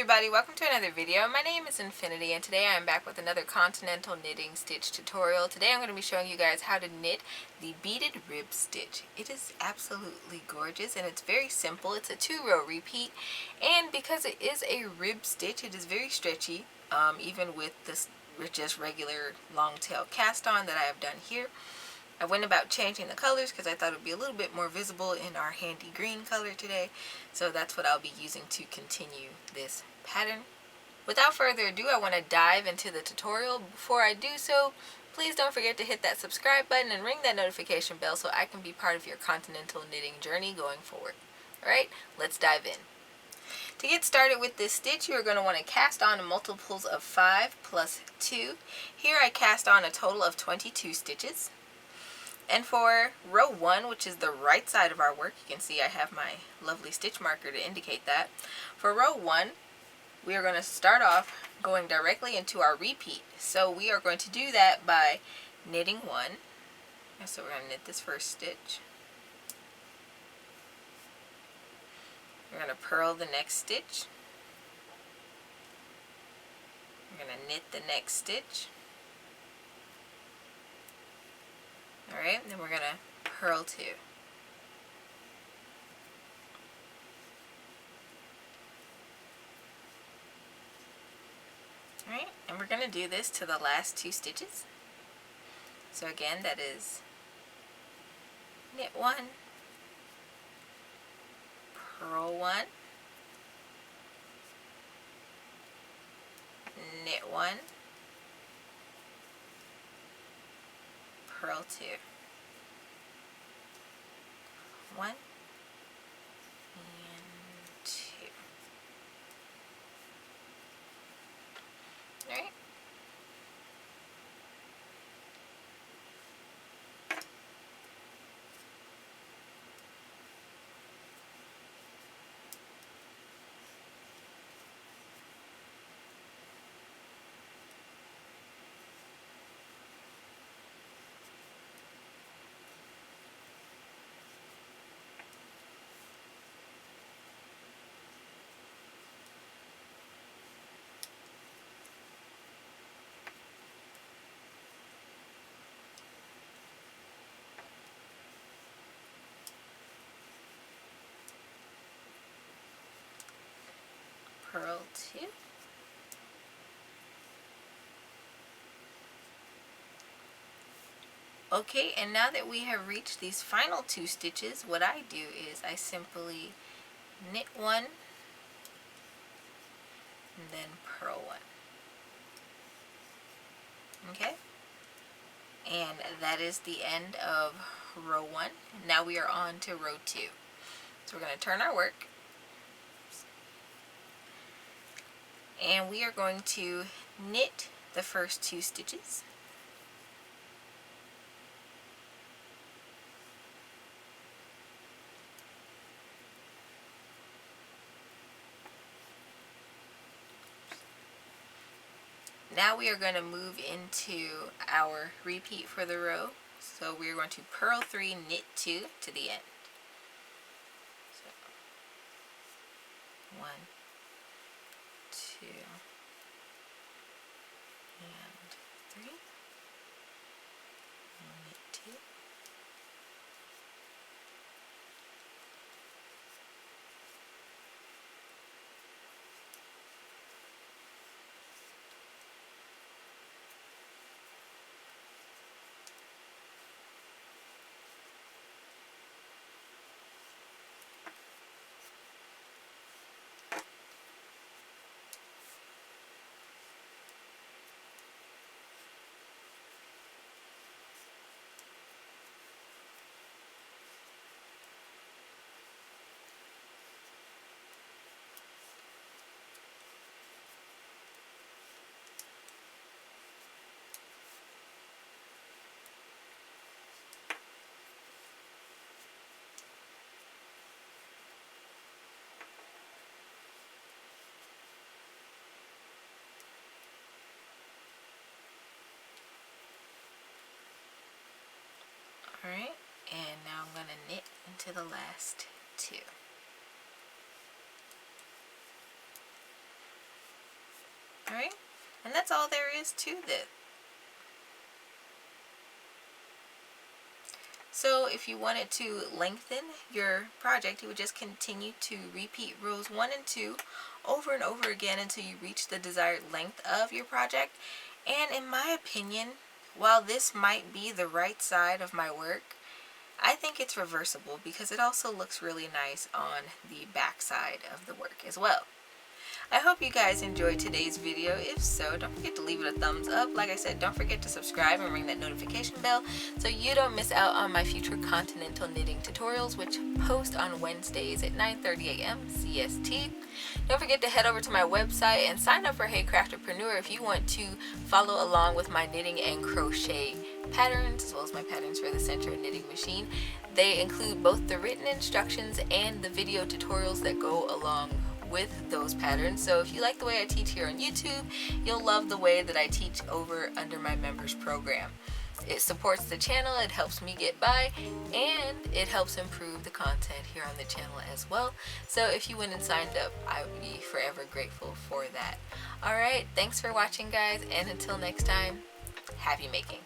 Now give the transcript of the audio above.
everybody, welcome to another video. My name is Infiniti and today I am back with another Continental knitting stitch tutorial. Today I'm going to be showing you guys how to knit the beaded rib stitch. It is absolutely gorgeous and it's very simple. It's a 2-row repeat, and because it is a rib stitch, it is very stretchy, even with this just regular long tail cast on that I have done here. I went about changing the colors because I thought it would be a little bit more visible in our handy green color today. So that's what I'll be using to continue this pattern. Without further ado, I want to dive into the tutorial. Before I do so, please don't forget to hit that subscribe button and ring that notification bell so I can be part of your Continental knitting journey going forward. Alright, let's dive in. To get started with this stitch, you are going to want to cast on multiples of 5 plus 2. Here I cast on a total of 22 stitches. And for row 1, which is the right side of our work, you can see I have my lovely stitch marker to indicate that. For row 1, we are going to start off going directly into our repeat. So we are going to do that by knitting 1. So we're going to knit this first stitch. We're going to purl the next stitch. We're going to knit the next stitch. Alright, then we're going to purl 2. Alright, and we're going to do this to the last 2 stitches. So again, that is knit 1, purl 1, knit 1, purl 2. 1 and 2. All right. Purl 2. Okay, and now that we have reached these final 2 stitches, what I do is I simply knit 1 and then purl 1. Okay? And that is the end of row 1. Now we are on to row 2. So we're going to turn our work. And we are going to knit the first 2 stitches. Now we are going to move into our repeat for the row. So we are going to purl 3, knit 2 to the end. So 1, 2, and 3, knit 2. Alright, and now I'm going to knit into the last 2. Alright, and that's all there is to this. So if you wanted to lengthen your project, you would just continue to repeat rows 1 and 2 over and over again until you reach the desired length of your project. And in my opinion, while this might be the right side of my work, I think it's reversible because it also looks really nice on the back side of the work as well. I hope you guys enjoyed today's video. If so, don't forget to leave it a thumbs up. Like I said, don't forget to subscribe and ring that notification bell so you don't miss out on my future Continental knitting tutorials, which post on Wednesdays at 9:30 a.m. CST. Don't forget to head over to my website and sign up for Hey Crafterpreneur if you want to follow along with my knitting and crochet patterns, as well as my patterns for the center knitting machine. They include both the written instructions and the video tutorials that go along with those patterns. So if you like the way I teach here on YouTube, you'll love the way that I teach over under my members program. It supports the channel, it helps me get by, and it helps improve the content here on the channel as well. So if you went and signed up, I would be forever grateful for that. Alright, thanks for watching guys, and until next time, happy making.